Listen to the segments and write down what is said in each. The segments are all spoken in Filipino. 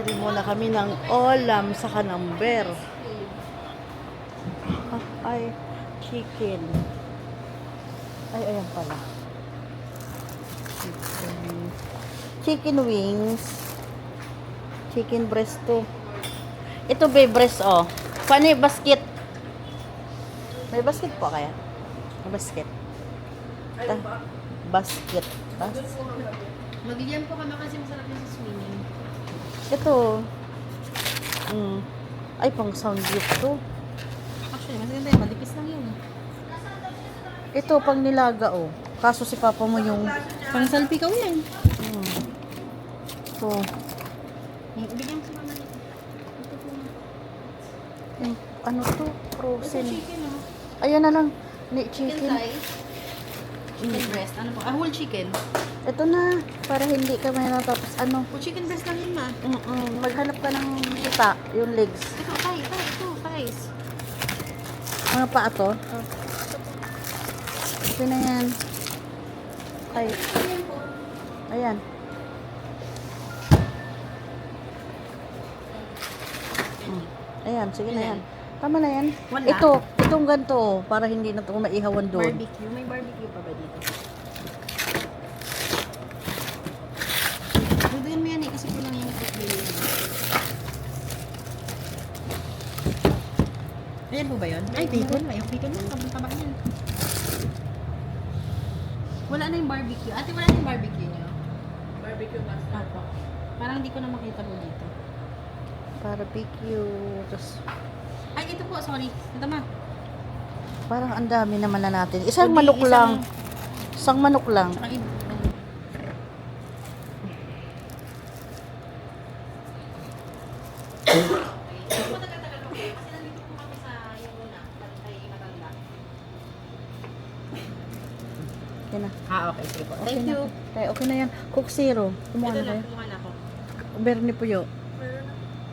Bili muna kami ng ulam sa Kanamber. Ay, chicken. Ay, ayan pala. Chicken wings. Chicken breast to. Ito be breast, oh. Paano yung basket? May basket po kaya? May basket. Basket. Magigyan po kami kasi masarap yung sa swimming. Ito. Ay, pang sound gift to. Actually, mas ganda yun. Malipis lang yun. Ito, pang nilaga, oh. Kaso si papa mo yung... Pang salpikaw yan. Ito. Bigyan ko naman ito. Ito po. Yung, ano to? Frozen. Chicken, oh. Ayan na lang. Chicken Chicken. thighs. Chicken breast. Ano po? Whole chicken. Ito na. Para hindi ka may natapos. Ano? O chicken breast lang yun, ma. Maghanap ka ng kita. Yung legs. Ito, thighs. Ito, thighs. Mga paa to. Okay na yan. Ay. Ayan. Ayan, sige na yan. Tama na yan. Wala. Itong ganito, para hindi na ito maihawan doon. Barbecue. May barbecue pa ba dito? Duduin mo yan eh, kasi kulang yung ikot-bili. Ayan po ba yun? Ay, bacon. May bacon yan. Kabang-kabang yan. Wala na yung barbecue. Ate, wala na yung barbecue nyo? Barbecue pasta. Apo. Parang hindi ko na makita po dito. Barbecue. Tapos, Ay, ito po. Sorry. Ito ma. parang ang dami naman na natin. Isang Kundi manok lang. Isang manok lang. Tsaka Yan na. okay. Sige po. Okay Thank na. you. Tay, okay na yan. Coke Zero. Kumuha Ito na lang, kayo. kumuha na ako. Bernie Puyo.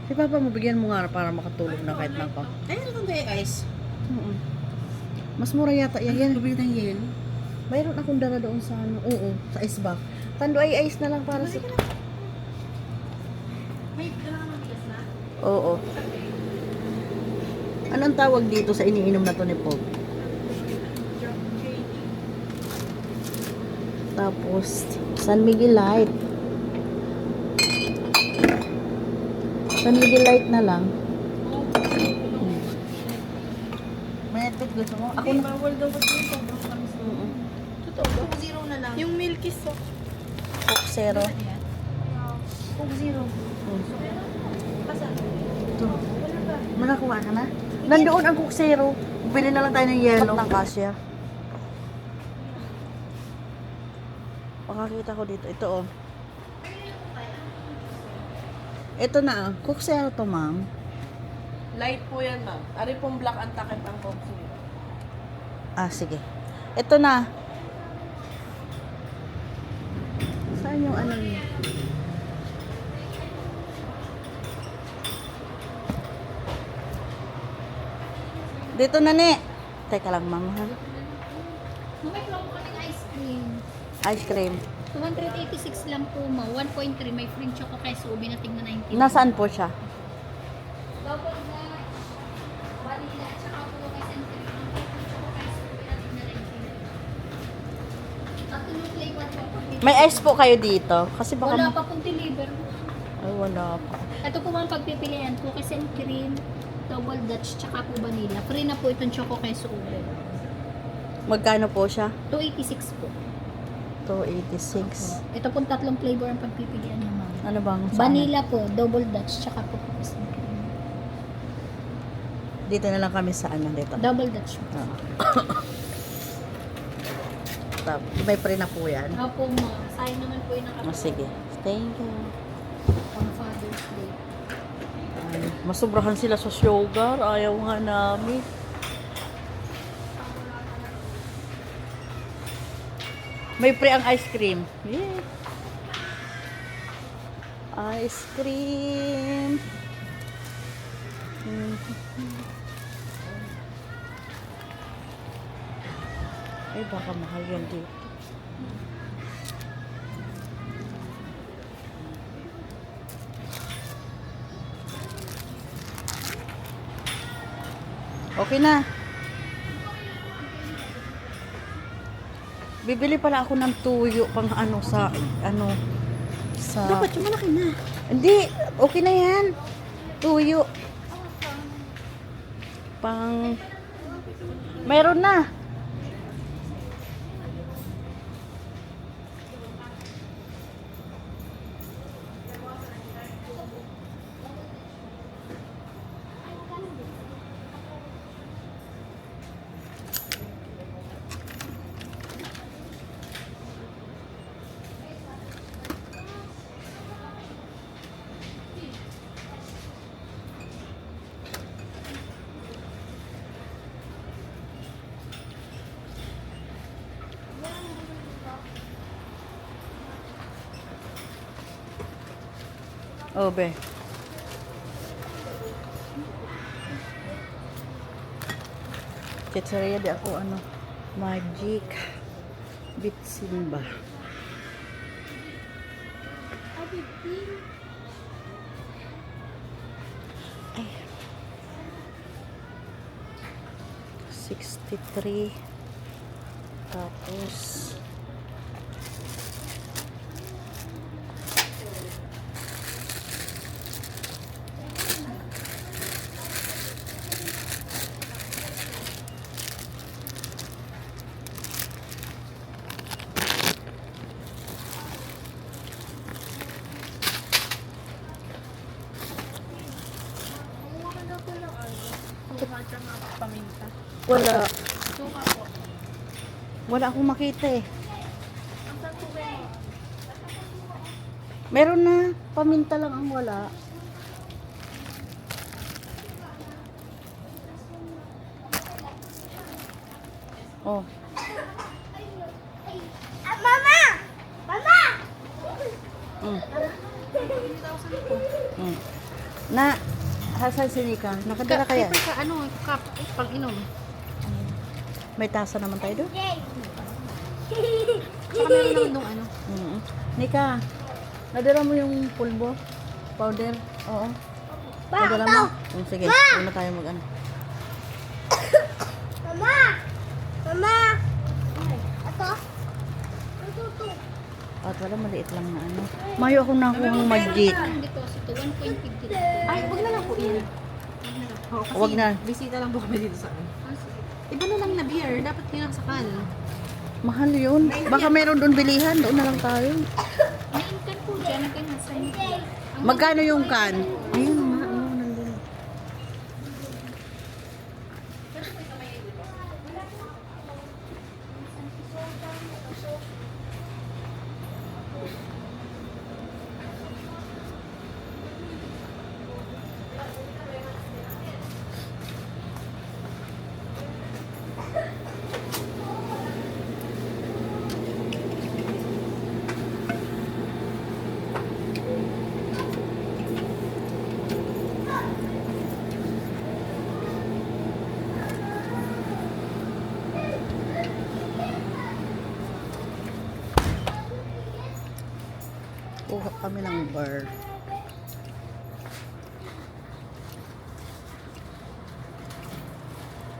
Si Papa mo, bigyan mo nga para makatulog na kahit na pa. Ay, ano itong guys? Mas mura yata yan. Yan. Bumili ng yen. Mayroon akong dala doon sa ano. Oo, sa ice bag. Tando ay ice na lang para sa... May dala ka ng bigas na? Oo. Anong tawag dito sa iniinom na to ni Pog? Tapos, San Miguel Light. San Miguel Light na lang. May nagpit gusto mo? Ako na. Bawal daw kasi yung sobrang tamis mo. Totoo ba? Coke Zero na lang. Yung milky soft. Coke Zero. Coke Zero. Pasan? Ito. Makakuha ka na? Nandoon ang Coke Zero. Bili na lang tayo ng yellow. Ng kasya. Makakita ko dito. Ito oh. Ito na. Coke Zero to, ma'am. Light po yan, ma'am. Ari pong black ang takip ang Coke Zero. Ah, sige. Ito na. Saan yung ano niya? Dito na, ni. Teka lang, ma'am. Ha? May flow po kaming ice cream. Ice cream. 286 lang po ma. 1.3 may free choco queso ube na tigna 90. Nasaan po siya? Double na vanilla at saka po may sensory ang free choco queso ube na tigna 90. Tatlong flavor po. May ice po kayo dito? Kasi baka... Wala pa pong deliver. Ay, wala pa. Ito po ang pagpipilian. Cookies and cream, double dutch, tsaka po vanilla. Free na po itong choco queso ube. Magkano po siya? 286 po. 286. Ito pong tatlong flavor ang pagpipilian niyo ma'am. Ano bang? saan? Vanilla po, double dutch, tsaka po cookies and cream. Dito na lang kami sa ano dito. Double dutch po. Oo. May pre na po yan. Opo, ma. Sayang naman po yung Oh, sige. Thank you. on Father's Day. Ay, masubrahan sila sa sugar. Ayaw nga namin. May pre ang ice cream. Yeah. Ice cream. Ay, baka mahal yan dito. Okay na. Bibili pala ako ng tuyo pang ano sa Dapat yung malaki na. Hindi, okay na yan. Tuyo. Pang mayroon na. Oh, be. Chicharia di ako Magic Bitsin ba? Ay. 63 tapos Paminta. wala. Suka po. Wala akong makita eh. Meron na. Paminta lang ang wala. Oh. Mama! Mama! Mm. Mm. Na, hasan si Nika. Nakadala kaya? Ka, cup, pang inom. May tasa naman tayo doon. Saka meron naman nung Mm. Nika, nadala mo yung pulbo? Powder? Oo. Nadala mo? Sige, una tayo mag-ano. Mama! Mama! Ito? Ito. At wala, maliit lang na ano. Mayo ako nakuha ng Magic. Dito, ito, 1.50. Ay, wag na lang po yan. Oo, kasi Wag na. bisita lang po kami dito sa Iba na lang na beer. Dapat kinakasakal. Mahal yun. Baka meron doon bilihan. Doon na lang tayo. May inkan po dyan, ganyan sa inyo. Magkano yung can? Ayun, nandun. Kuha kami ng bar.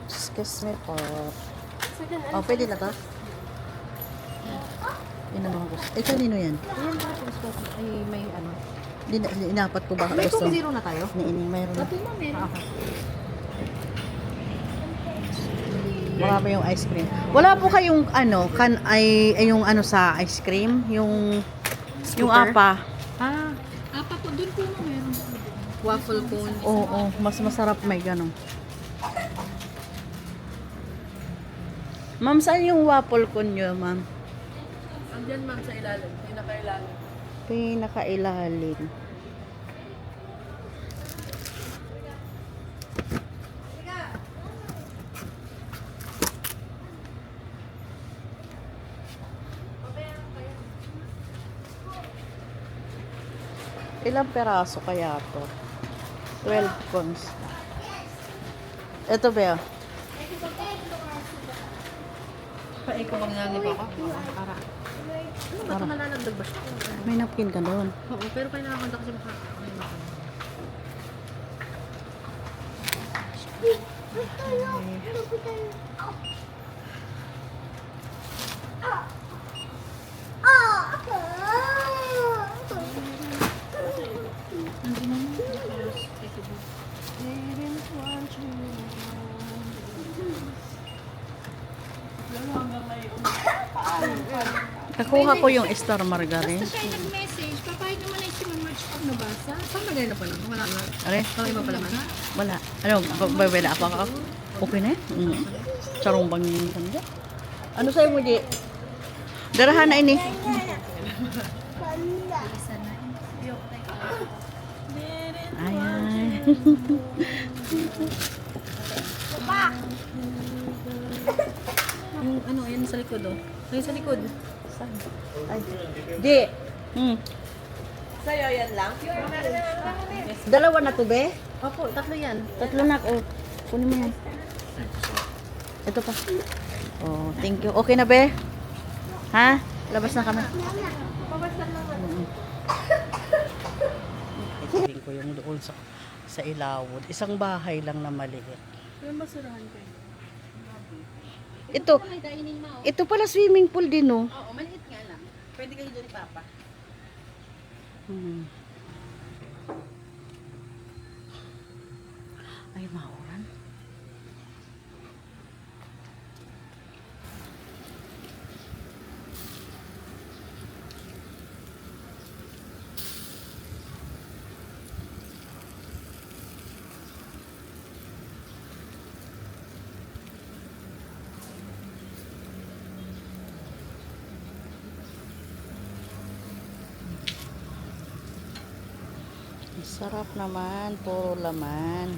Excuse me po. Oh, pwede na to? Yun ang mga gusto. Eh, kanino yan? Ayan, ay may Inapat ko ba? May Gusto. 2-0 na tayo? Niining mayroon na. Ito na, meron. Okay. Marami yung ice cream. Wala po kayong yung sa ice cream? Yung Scooter? apa. Apa po, dun po na meron. Waffle cone. Oo, mas masarap may ganun. Ma'am, saan yung waffle cone nyo, ma'am? Andyan ma'am sa ilalim. Pinakailalim. Pinakailalim. Ilang peraso kaya to? 12 cones. Ito ba? Paay ko bang nalip ako? Para. Ano ba ito nalalagdag ba siya? May napkin ka doon. Oo, pero kailangan ko kasi maka... Nakuha ko yung star margarine. Basta siya nag-message, papayag naman ay si Ma'am March pag nabasa. Saan ba na pala? Wala na. Are, Iba pala man. wala. Ano, babala ako ako. Okay na yan? Charong bang yung kanya? Ano sa'yo mo, Di? Darahan na ini. Ayan. Yung ano, yan sa likod oh. Yung sa likod. Ay. Di. Sa'yo yan lang? Dalawa na to, be? Opo, tatlo yan. Tatlo na. Oh, kunin mo yan. Ito pa. Oh, thank you. Okay na, be? Ha? Labas na kami. Tingin ko yung doon sa Ilawod. Isang bahay lang na maliit. Yung basurahan kayo. Ito, May dining na oh. ito pala swimming pool din, no? Oo, maliit nga lang. Pwede kayo doon ni Papa. Hmm. Ay, mauran. Sarap naman, puro laman.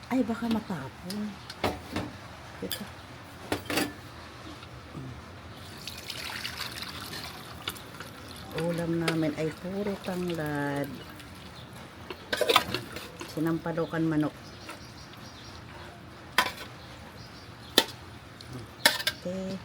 Ay, baka matapon. Ito. Ulam namin ay puro tanglad. Sinampalukan manok. Okay.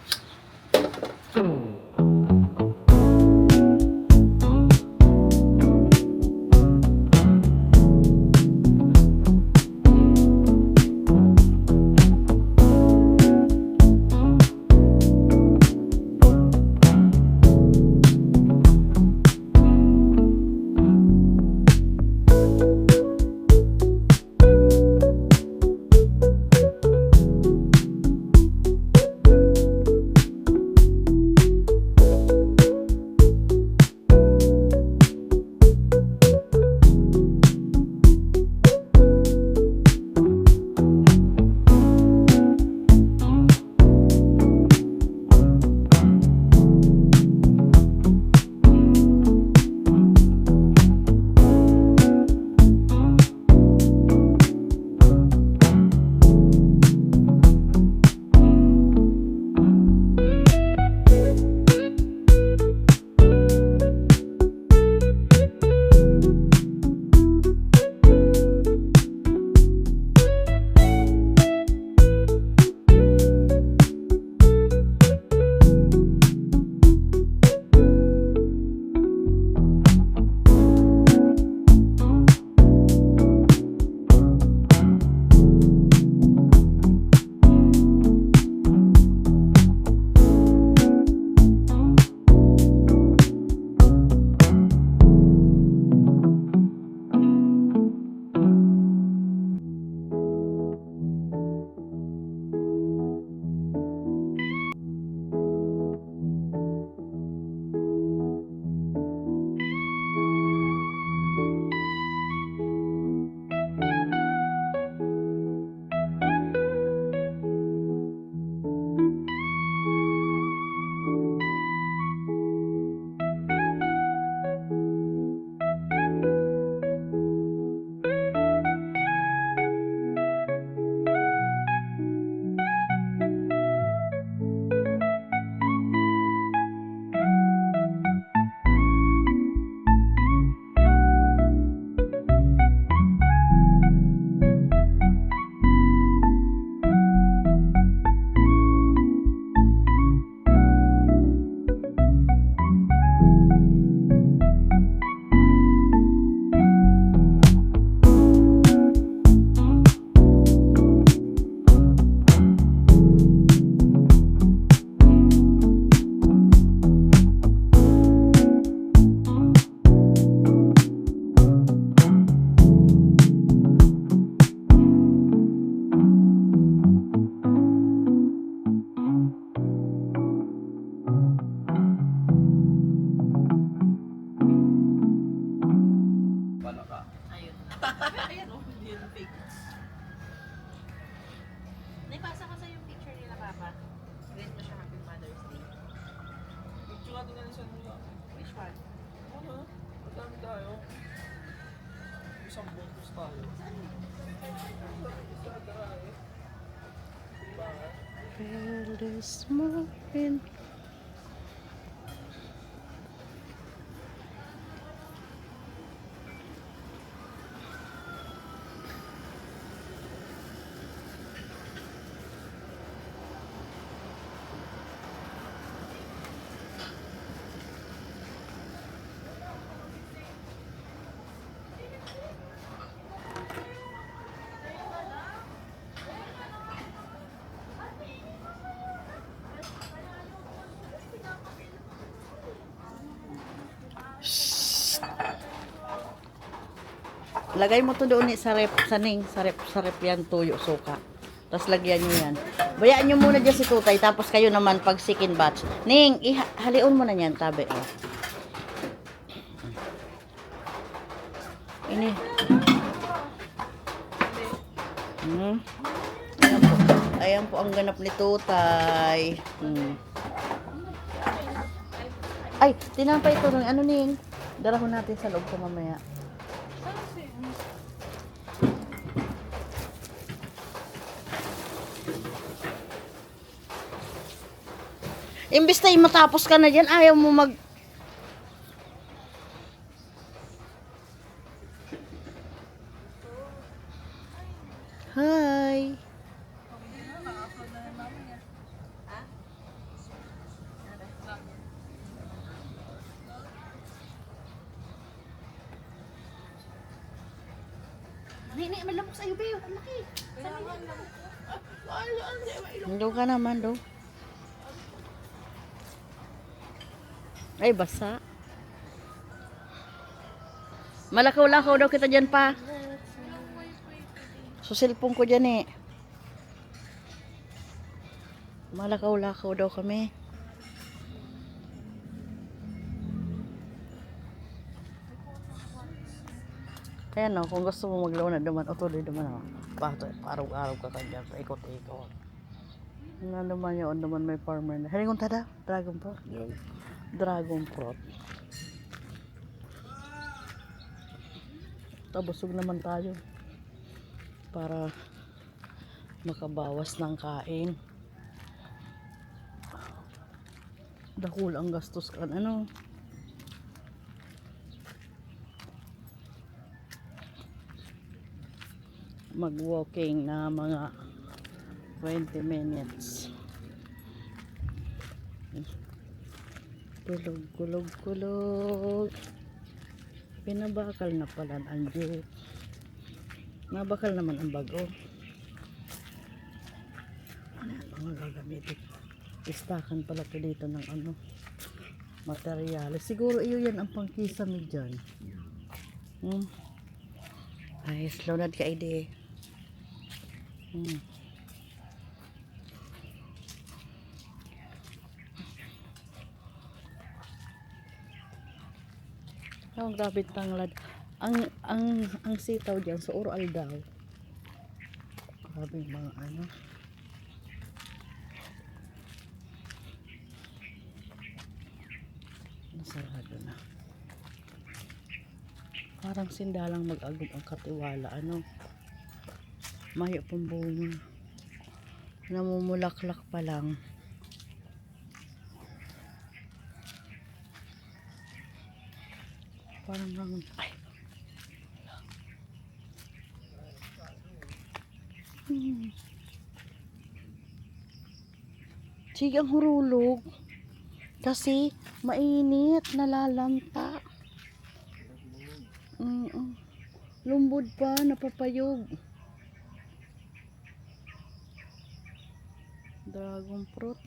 Ayan o, hindi yun fake. Naipasa ko sa yung picture nila, Papa. Grade mo siya Happy Mother's Day. Picture natin na sa nila. Which one? Ano? Madami tayo. Isang bungkus tayo. Isa tayo. Feel this moving. Lagay mo to doon sa rep, sa rep yan, tuyo, suka. Tapos lagyan nyo yan. Bayaan nyo muna dyan si Tutay, tapos kayo naman pag second batch. Ning, halion mo na yan, tabi. Oh. Ini. Ayan po ang ganap ni Tutay. Ay, tinampay ito ng ano Ning. Darahon natin sa loob ko mamaya. Imbis na matapos ka na dyan, ayaw mo mag... Hi! Nini, malamok sa'yo, Beo. Ang laki. Hindi ka naman, do. Ay, basa. Malakaw-lakaw daw kita dyan pa. So, cellphone ko dyan eh. Malakaw-lakaw daw kami. Ayan o, kung gusto mo maglaw na duman, o tuloy duman o. Araw-araw ka kanya, ikot-ikot. Ano naman yun, naman may farmer na. Halingon tada, dragon fruit. Dragon fruit. Tabusog naman tayo. Para makabawas ng kain. Dahul ang gastos kan ano. Mag-walking na mga 20 minutes. Kulog. Pinabakal na pala ang jeep. Nabakal naman ang bago. Ano ang gagamitin? Istakan pala to dito ng ano materyales. Siguro iyo yan ang pangkisame dyan. Ay, slow na ka ide. Oh, grabe tanglad. Ang sitaw diyan sa oral daw. Grabe mga ano. Nasarado na. Parang sindalang mag-agom ang katiwala. Ano? Mayo pong bunga. Namumulaklak pa lang. Parang lang, ay. Sige ang hurulog. Kasi mainit, nalalanta. Lumbod pa, napapayog. Dragon fruit.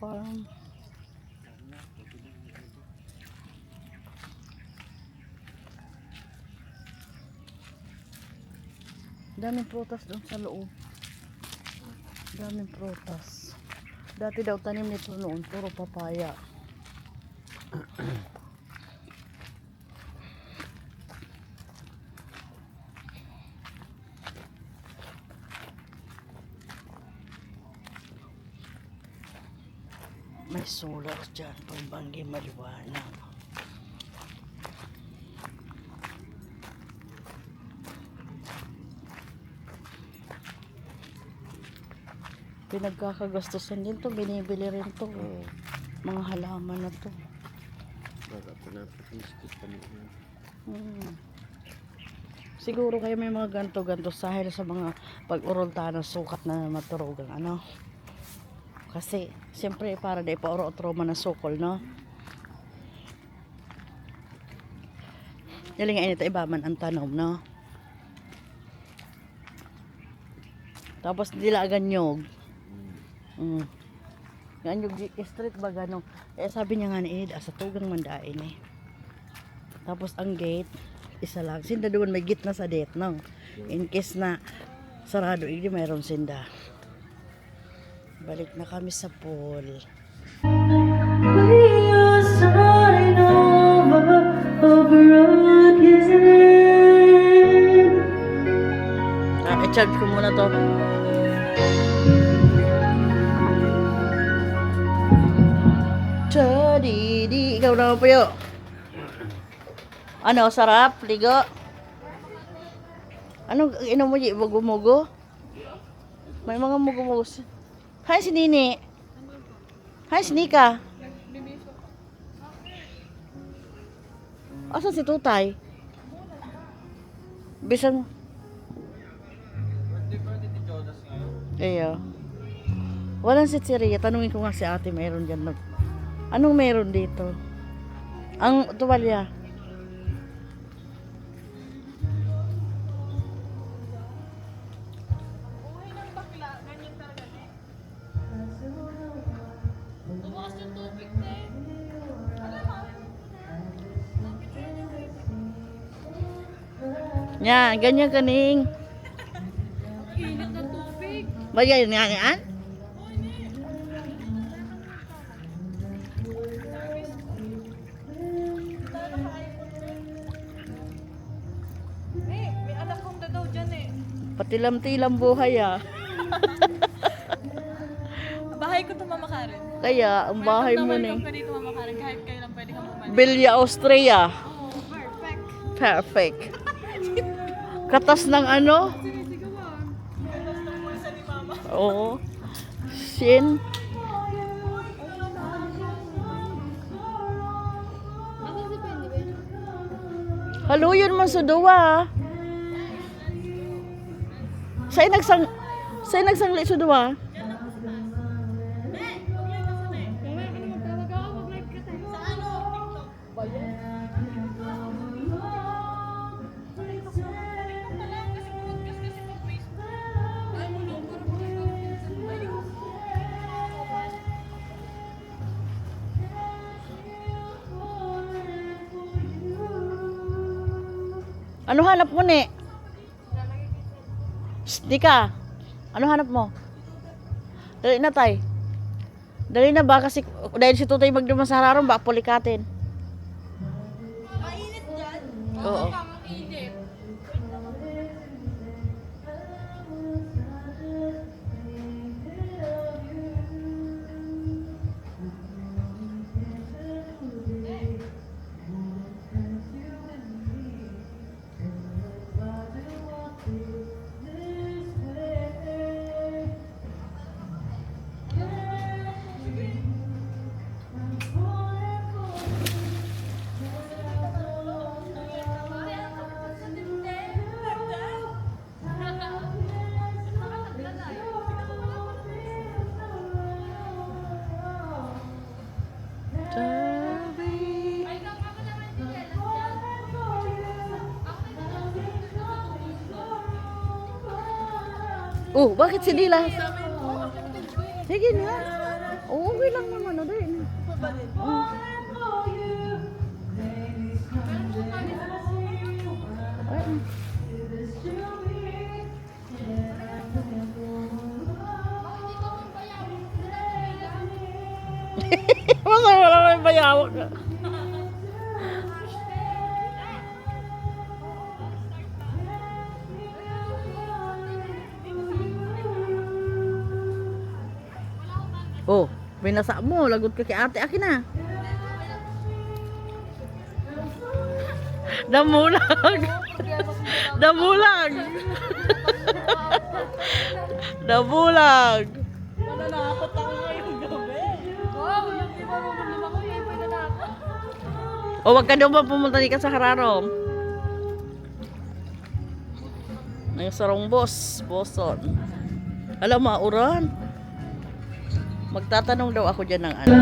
Parang daming prutas doon sa loob. Daming prutas. Dati daw tanim nito noon, puro papaya. May solar dyan, pambanggi maliwanag. Pinagkakagastusan din to, binibili rin to. Mga halaman na to. Siguro kayo may mga ganto-ganto dahil sa mga pag-urulta ng sukat na maturugang ano. Kasi, siyempre, para di pa oro-otro man ng sukol, no? Yaling nga inito, iba man ang tanom, no? Tapos, dila ganyog. Ganyog street ba gano? Eh, sabi niya nga ni Ed, sa tugang mandain eh. Tapos, ang gate, isa lang. Sinda doon, may gate na sa date, no? In case na sarado, hindi mayroon sinda. Balik na kami sa pool. I-charge ko muna to. Chadidi, ikaw naman po yun. Ano, sarap? Ligo? Ano, inom mo yung mugo-mugo? May mga mugo-mugo. Hi, si Nini. Hi, si Nika. Asan si Tutay? Bisan. Iyo. Walang si Siria. Tanungin ko nga si ate, mayroon dyan. Anong meron dito? Ang tuwalya. Yan, ganyan kaning. Init na tubig. Bagay nga yan? May anak kong dadaw dyan eh. Patilam-tilam buhay ah. Bahay ko to, Mama Karen. Kaya, ang bahay mo Welcome ni ka dito, Mama Karen. Kahit kailan pwede kang bumalik. Villa Austria. Oh, perfect. Perfect. Katas ng ano? Sinisigawan. Oo. Shin. Halo yun man sa duwa. Sa'yo nagsangli sa duwa. Ano hanap mo ni? Di ka. Ano hanap mo? Dali na tay. Dali na ba kasi dahil si Tutoy magduman sa hararon ba pulikatin. Mainit dyan. Oo. Mainit. Oh, bakit si Dila? Sige na. Oo, okay lang naman. Ano din. Oh. Ay. Masa wala may bayawak ka. Oh, Binasa mo, lagot ka kay ate. Akin na. Damulag. Damulag. Damulag. Mananakot ako ngayong gabi. Wow, yung di ba marunong ako, yung pwede na ako. O wag ka daw ba pumunta di ka sa Hararom? Ang sarong boss, boson. Alam, mauran. Magtatanong daw ako dyan ng ano.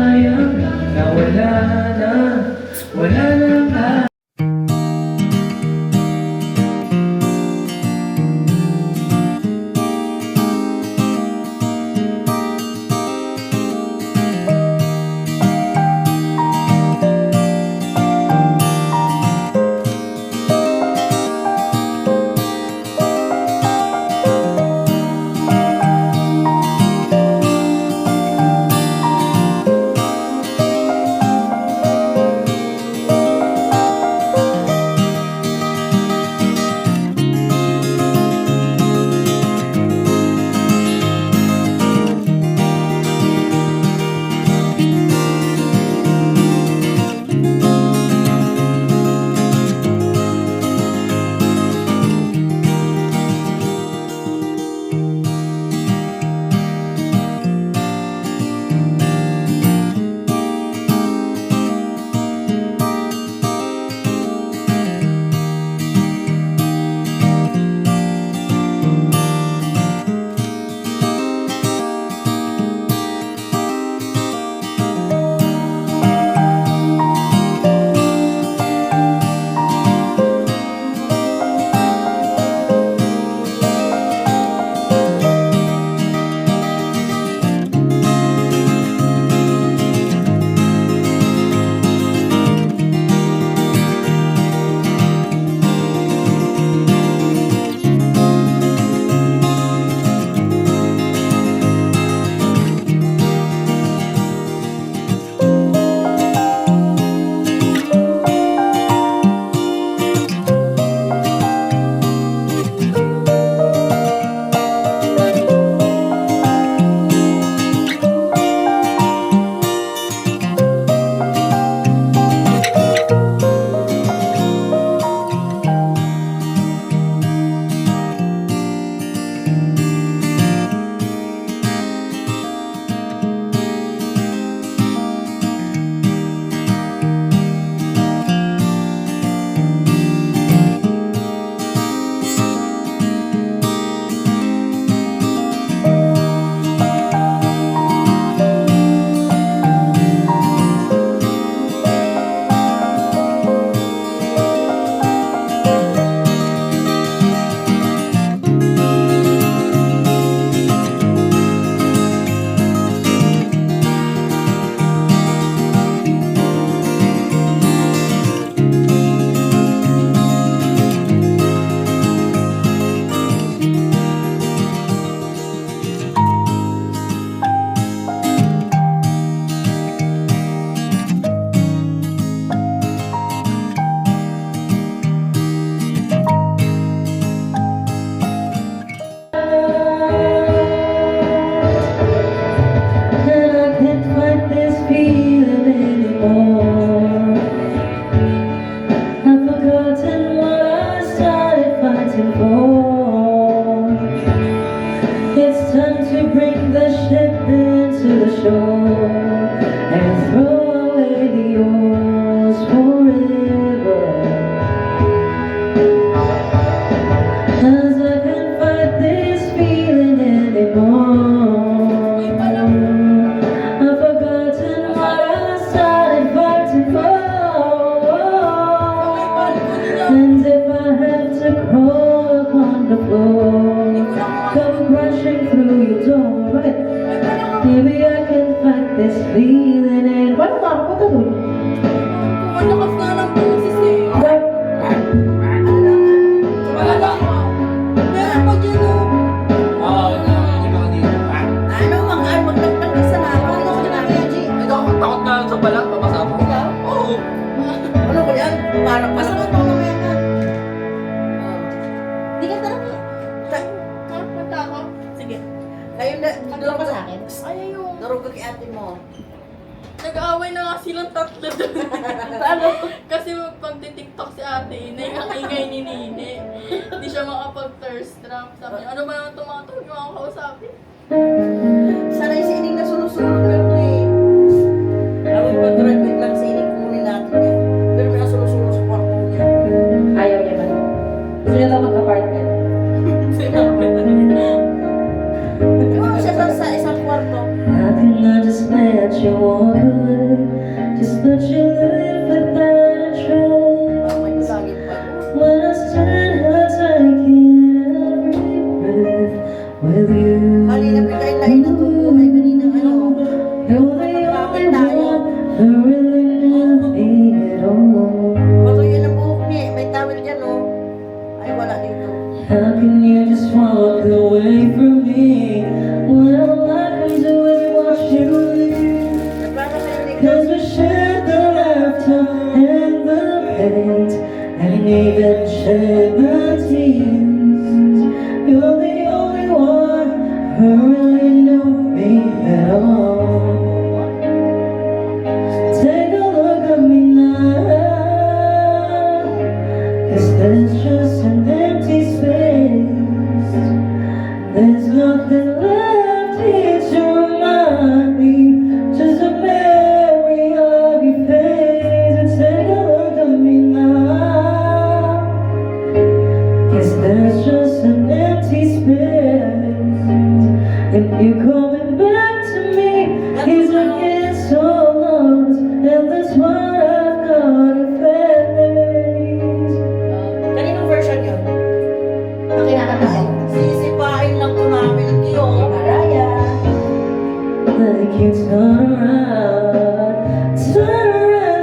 Maybe I can fight this feeling and paano nga ako punta dun? Kumalakas nga ng boses eh. Kumalakas. Meron pa dyan oh. Ano mga magdagdag ka sa naman? Ano ko na kaya, G? Takot na sa balat, papasa mo. Oo. Ano ko yan? Parang pasakot ako mamaya na. Di ka talaga. Punta ako. Sige. Kayo na Duro ka sa akin. Ayaw yung... Duro ka kay ate mo. Nag-aaway na nga silang tatlo doon. Kasi pag-tiktok si ate, ingay ni Nini. Hindi siya makapag-thirst trap. Sabi niya, ano ba naman tumatawag yung mga kausapin? Sanay si Ining na sulusunod pero eh. Ako pag-graduate lang si Ining kunin natin niya. Pero may sulusunod sa kwarto niya. Ayaw niya man. Gusto niya daw mag-apartment. Oo, siya sa isang kwarto. How can I just let you walk away? Just let you live without a trace. May sagit pa. When I stand here taking every breath with you. Kanina pinay-lain na tubo. May kaninang ano. You're the only one who really knew me at all. Patuloy na buhok niya. May towel dyan oh. Ay wala dito. How can you just walk away from me when all I can do is watch you leave? Nagplano kayo ni Cause we shared the laughter and the hate, and even shared the tears. You're the only one who really knew me at all. Take a look at me now, 'cause there's just an empty space. There's nothing left here to remind me, just a memory of your face. And take a look at me now, 'cause there's just an empty space. If you're coming back to me, it's like it's so lost, and that's what I've gotta face. Kaninong version yun? Ang kinakatain. Sisipain lang ko namin kayo. Mariah. Like you turn around,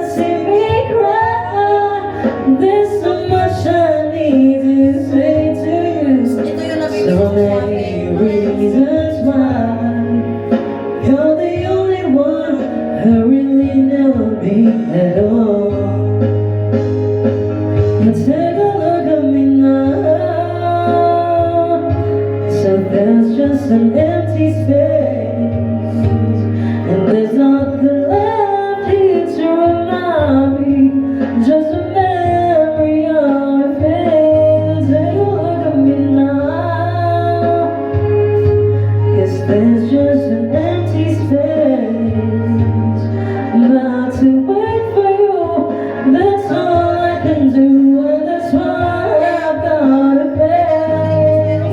see me cry. There's so much I need to say to you. Ito yung nabibig So ko many reasons why you're the only one who really know me at all. Now take a look at me now. So there's just an empty space, and there's nothing left here to remind me, just a memory of your face. Take a look at me now, 'cause there's just an empty space. About to wait for you, that's all I can do, and that's why I've gotta pay.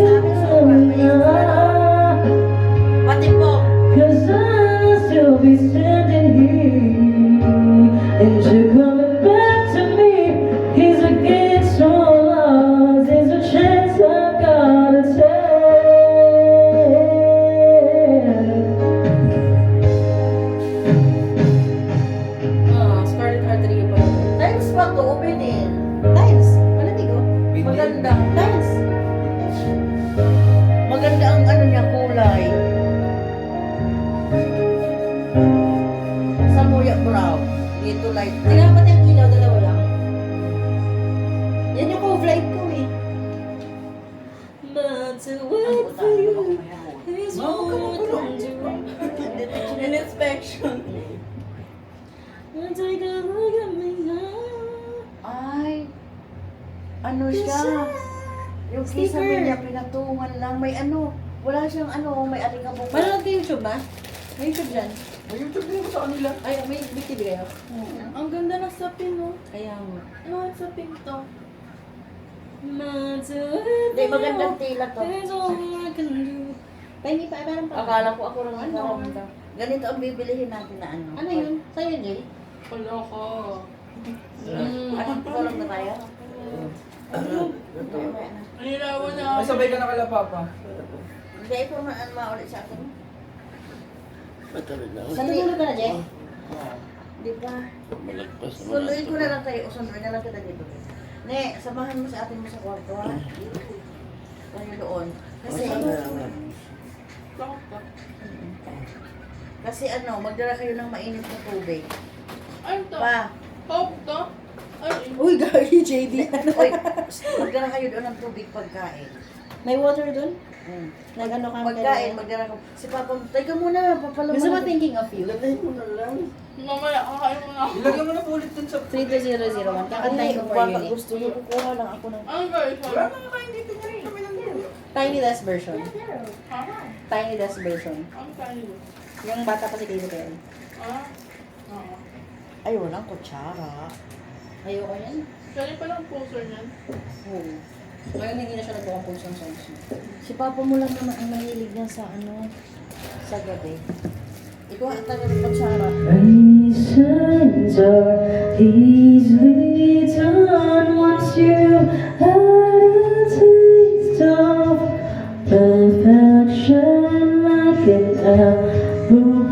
Pati po. 'Cause I'll still be standing here, and you're coming back to me. He's against all odds, there's a chance I've gotta take. Scarlet Heart Rio pa. Times pa to, open din. Tiles. Wala tigo. Maganda. Tiles. Maganda ang ano niya, kulay. Sa muya brown. Dito light. Tingnan pati ang ilaw, dalawa lang. Yan yung co-flight ko eh. But to wait for you is all I can do. In inspection. Take a look at me now. Ay, ano siya? Yung Sticker. kisame niya, pinatungan lang. May ano, wala siyang ano, may alikabok. Manood ka YouTube ba? May YouTube dyan. May YouTube din sa kanila. Ay, may BTV kayo. Ang ganda ng sapin, no? Kaya mo. Ano ang sapin to? Hindi, magandang tila to. There's all I can do. Pahingi pa, parang pa. Akala ko ako lang nakaramdam. Ganito ang bibilihin natin na ano. Ano yun? Sa'yo, Jay? Wala ko. Ano, tulong na tayo? Nilalawan na May sabay ka na kala Papa. Hindi, ito maulit sa akin. Natutulog ka na, Jay? Di ba? Sunduin ko na lang tayo. Sunduin na lang kita dito. Ne, samahan mo sa atin mo sa kwarto, ha? Tayo doon. Kasi, kasi ano, magdala kayo ng mainit na tubig. Ano to? Pa, Hope to? Ay, Uy, gagi, JD. Oy, magdala kayo doon ng tubig pagkain. May water doon? Nag-ano ka Pagkain, magdala ka. Si Papa, teka muna, papalaman. Gusto mo thinking of you? Lagay mo na lang. Mamaya, kakain mo na. Ilagay mo na po ulit dun sa... 32001. Kakantahin ko for Baka you. gusto niyo, kukuha lang ako ng... Ano guys? Wala na kain dito nga rin kami ng dulo. Tiny desk version. Ha? Tiny desk version. Ang kain mo? Yung bata pa si Katie Perry. Ah? Oo. Ay, walang kutsara. Ayoko yan. Kaya pa lang poster niyan. Oo. Ngayon hindi na siya nagpo-compose ng songs niya. Si Papa mo lang naman ang mahilig niya sa ano, sa gabi. Ikaw ang taga ng kutsara. Raisins are easily done once you had a taste of perfection like an apple.